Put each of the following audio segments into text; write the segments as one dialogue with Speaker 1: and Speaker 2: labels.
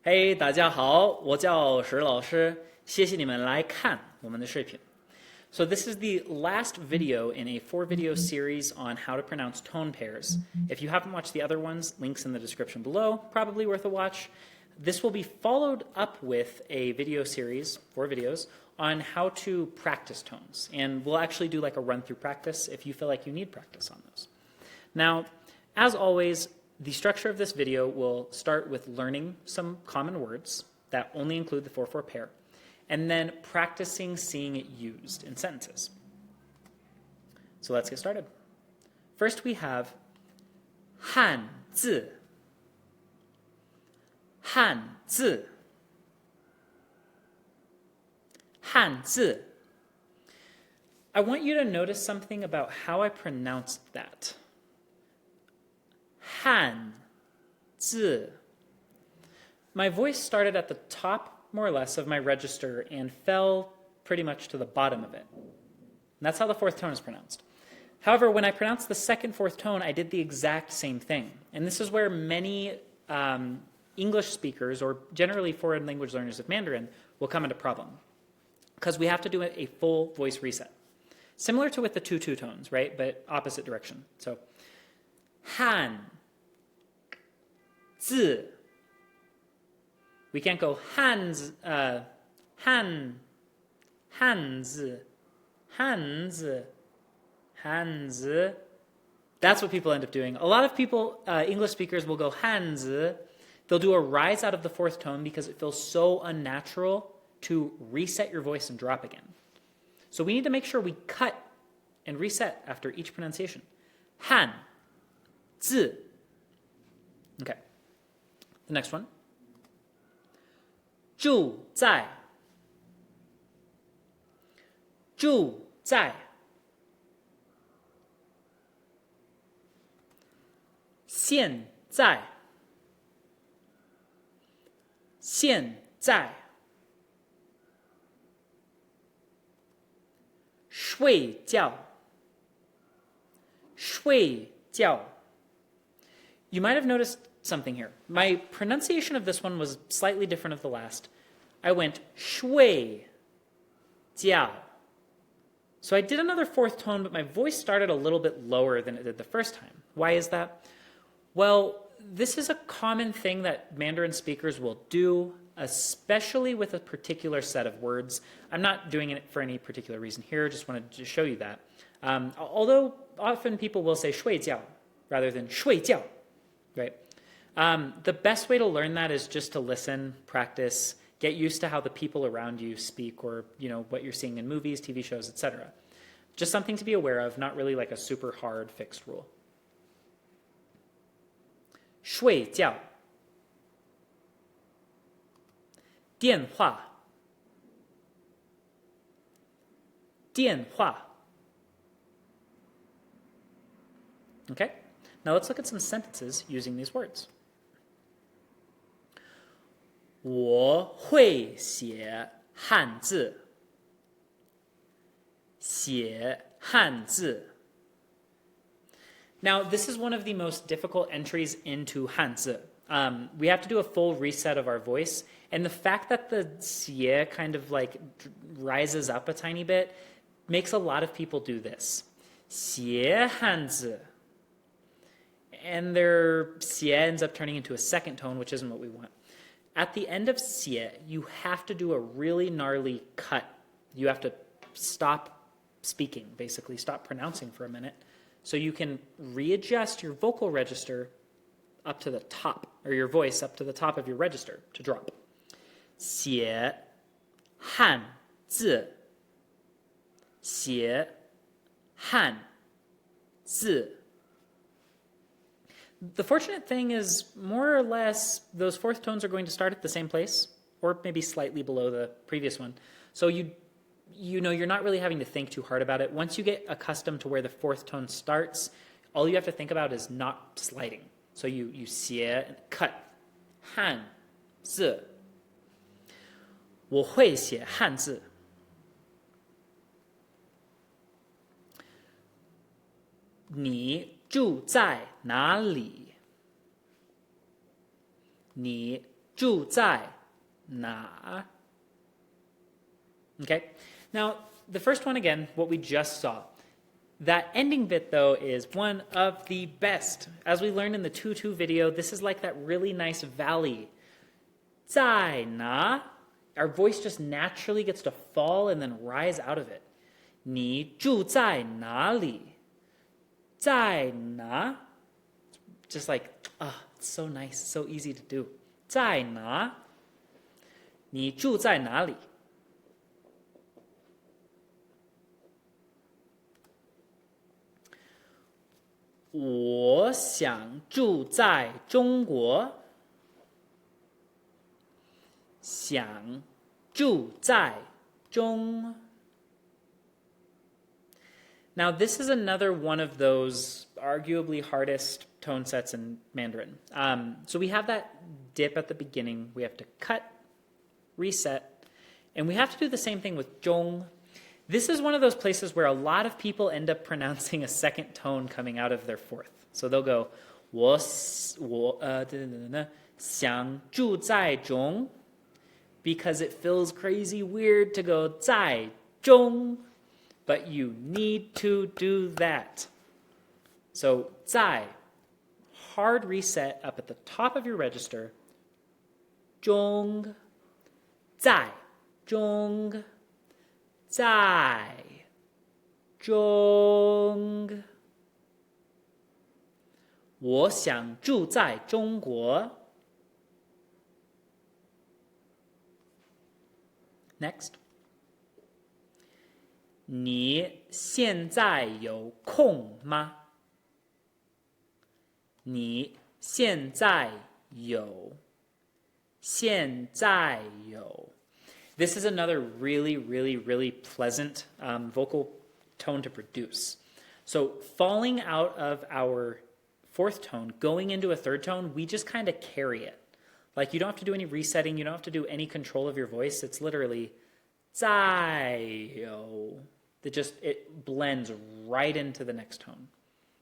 Speaker 1: 嘿，大家好，我叫石老师，谢谢你们来看我们的视频。So this is the last video in a 4-video series on how to pronounce tone pairs. If you haven't watched the other ones, links in the description below, probably worth a watch. This will be followed up with a video series, 4 videos, on how to practice tones. And we'll actually do like a run-through practice if you feel like you need practice on those. Now, as always, the structure of this video will start with learning some common words that only include the 4-4 pair, and then practicing seeing it used in sentences. So let's get started. First we have 汉字, 汉字, 汉字. I want you to notice something about how I pronounced that. 汉字. My voice started at the top, more or less, of my register and fell pretty much to the bottom of it. And that's how the 4th tone is pronounced. However, when I pronounced the 2nd, 4th tone, I did the exact same thing. And this is where many English speakers, or generally foreign language learners of Mandarin, will come into problem. Because we have to do a full voice reset. Similar to with the 2-2 tones, right? But opposite direction. So, 汉字. We can't go hands, hands, hands. That's what people end up doing. A lot of people, English speakers, will go hands. They'll do a rise out of the 4th tone because it feels so unnatural to reset your voice and drop again. So we need to make sure we cut and reset after each pronunciation. 汉字. Okay. The next one. 住在, 住在. 现在, 现在. 睡觉, 睡觉. You might have noticed something here. My pronunciation of this one was slightly different of the last. I went 睡觉. So I did another 4th tone, but my voice started a little bit lower than it did the first time. Why is that? Well, this is a common thing that Mandarin speakers will do, especially with a particular set of words. I'm not doing it for any particular reason here, just wanted to show you that. Although often people will say 睡觉 rather than 睡觉, right? The best way to learn that is just to listen, practice, get used to how the people around you speak, or what you're seeing in movies, TV shows, etc. Just something to be aware of, not really like a super hard fixed rule. 睡觉. 电话. 电话. Okay, now let's look at some sentences using these words. 我会写汉字. 写汉字. Now, this is one of the most difficult entries into Hanzi. We have to do a full reset of our voice, and the fact that the 写 kind of like rises up a tiny bit makes a lot of people do this. 写汉字. And their 写 ends up turning into a 2nd tone, which isn't what we want. At the end of 写, you have to do a really gnarly cut. You have to stop speaking, basically stop pronouncing for a minute, so you can readjust your vocal register up to the top, or your voice up to the top of your register to drop. 写汉字. 写汉字. The fortunate thing is, more or less, those 4th tones are going to start at the same place, or maybe slightly below the previous one. So you're not really having to think too hard about it. Once you get accustomed to where the 4th tone starts, all you have to think about is not sliding. So you 写 and cut. 汉字. 我会写汉字. 你住在哪里？你住在哪? Okay, now the first one again, what we just saw. That ending bit, though, is one of the best. As we learned in the 2-2 video, this is like that really nice valley. 在哪? Our voice just naturally gets to fall and then rise out of it. 你住在哪里? 在哪? Just like, it's so nice, so easy to do. 在哪? 你住在哪里? "我想住在中国。想住在中。Now, this is another one of those arguably hardest tone sets in Mandarin. So we have that dip at the beginning. We have to cut, reset, and we have to do the same thing with zhong. This is one of those places where a lot of people end up pronouncing a second tone coming out of their fourth. So they'll go, 我想住在中, because it feels crazy weird to go 在中. But you need to do that. So 在, hard reset up at the top of your register. 中, 在, 中, 在, 中. 我想住在中国. Next. 你现在有空吗? 你现在有. This is another really, really, really pleasant vocal tone to produce. So falling out of our fourth tone, going into a third tone, we just kind of carry it. Like you don't have to do any resetting, you don't have to do any control of your voice. It's literally 在有. It blends right into the next tone.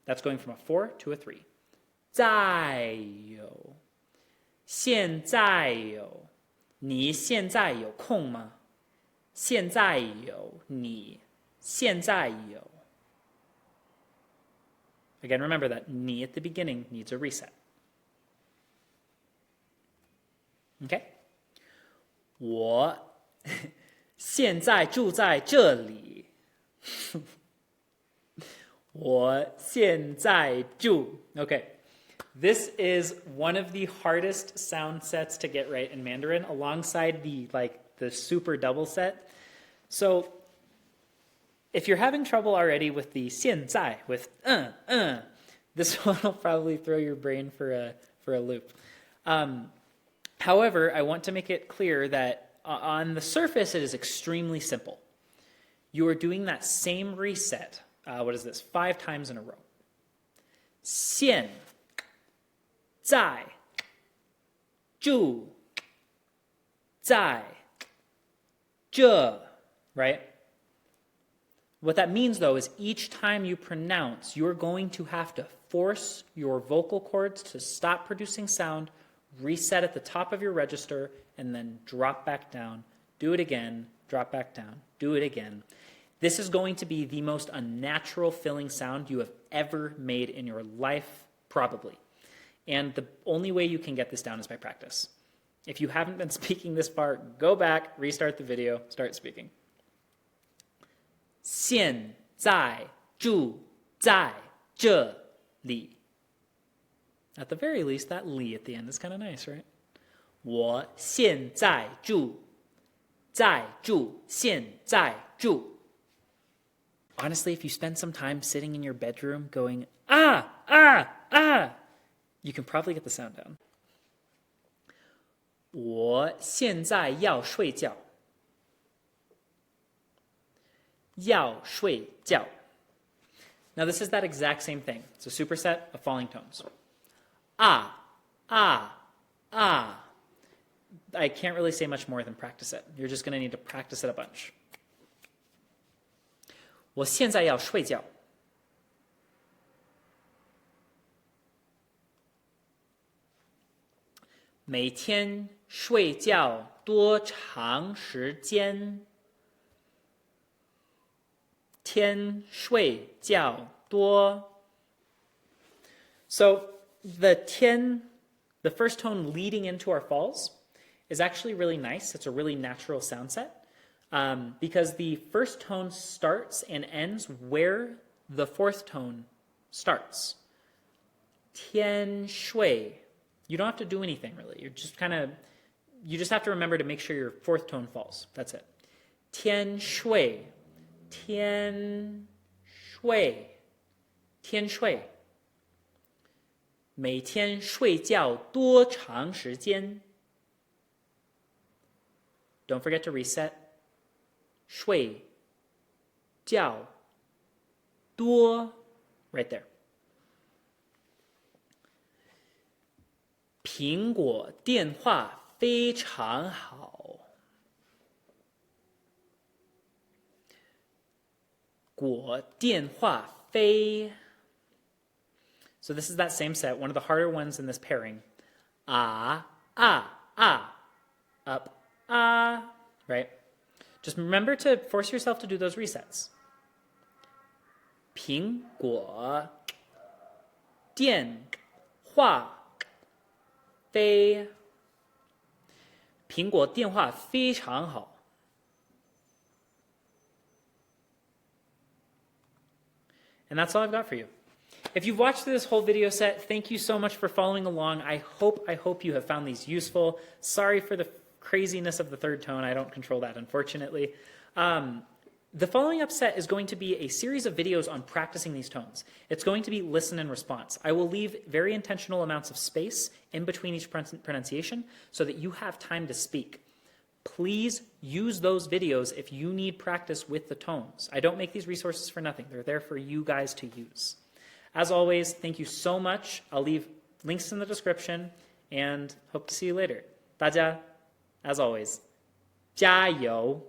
Speaker 1: That's going from a 4 to a 3. 在有. 现在有. 你现在有空吗? 现在有. 你现在有. Again, remember that 你 at the beginning needs a reset. Okay? 我现在住在这里. 我现在住. Okay. This is one of the hardest sound sets to get right in Mandarin, alongside the super double set. So if you're having trouble already with the 现在, with this one will probably throw your brain for a loop. However, I want to make it clear that on the surface it is extremely simple. You are doing that same reset. What is this? 5 times in a row. 现在住在这, right? What that means, though, is each time you pronounce, you're going to have to force your vocal cords to stop producing sound, reset at the top of your register, and then drop back down. Do it again, drop back down, do it again. This is going to be the most unnatural filling sound you have ever made in your life, probably. And the only way you can get this down is by practice. If you haven't been speaking this far, go back, restart the video, start speaking. 现在住在这里. At the very least, that li at the end is kind of nice, right? 我现在住现在住. Honestly, if you spend some time sitting in your bedroom going, you can probably get the sound down. 我现在要睡觉. 要睡觉. Now this is that exact same thing. It's a superset of falling tones. I can't really say much more than practice it. You're just going to need to practice it a bunch. 我现在要睡觉. "每天睡觉多长时间？天睡觉多。So the tian, the first tone leading into our falls, is actually really nice. It's a really natural sound set because the first tone starts and ends where the fourth tone starts. Tian shui. You don't have to do anything really. You're just you just have to remember to make sure your fourth tone falls. That's it. Tian shui. Tian shui. Tian shui. 每天睡觉多长时间 Don't forget to reset. 睡觉多 right there. 苹果电话非常好。果电话非 So this is that same set, one of the harder ones in this pairing. Up, right? Just remember to force yourself to do those resets. 苹果电话非苹果电话非常好。And that's all I've got for you. If you've watched this whole video set, thank you so much for following along. I hope you have found these useful. Sorry for the craziness of the third tone. I don't control that, unfortunately. The following up set is going to be a series of videos on practicing these tones. It's going to be listen and response. I will leave very intentional amounts of space in between each pronunciation so that you have time to speak. Please use those videos if you need practice with the tones. I don't make these resources for nothing. They're there for you guys to use. As always, thank you so much. I'll leave links in the description and hope to see you later. 大家, as always, 加油!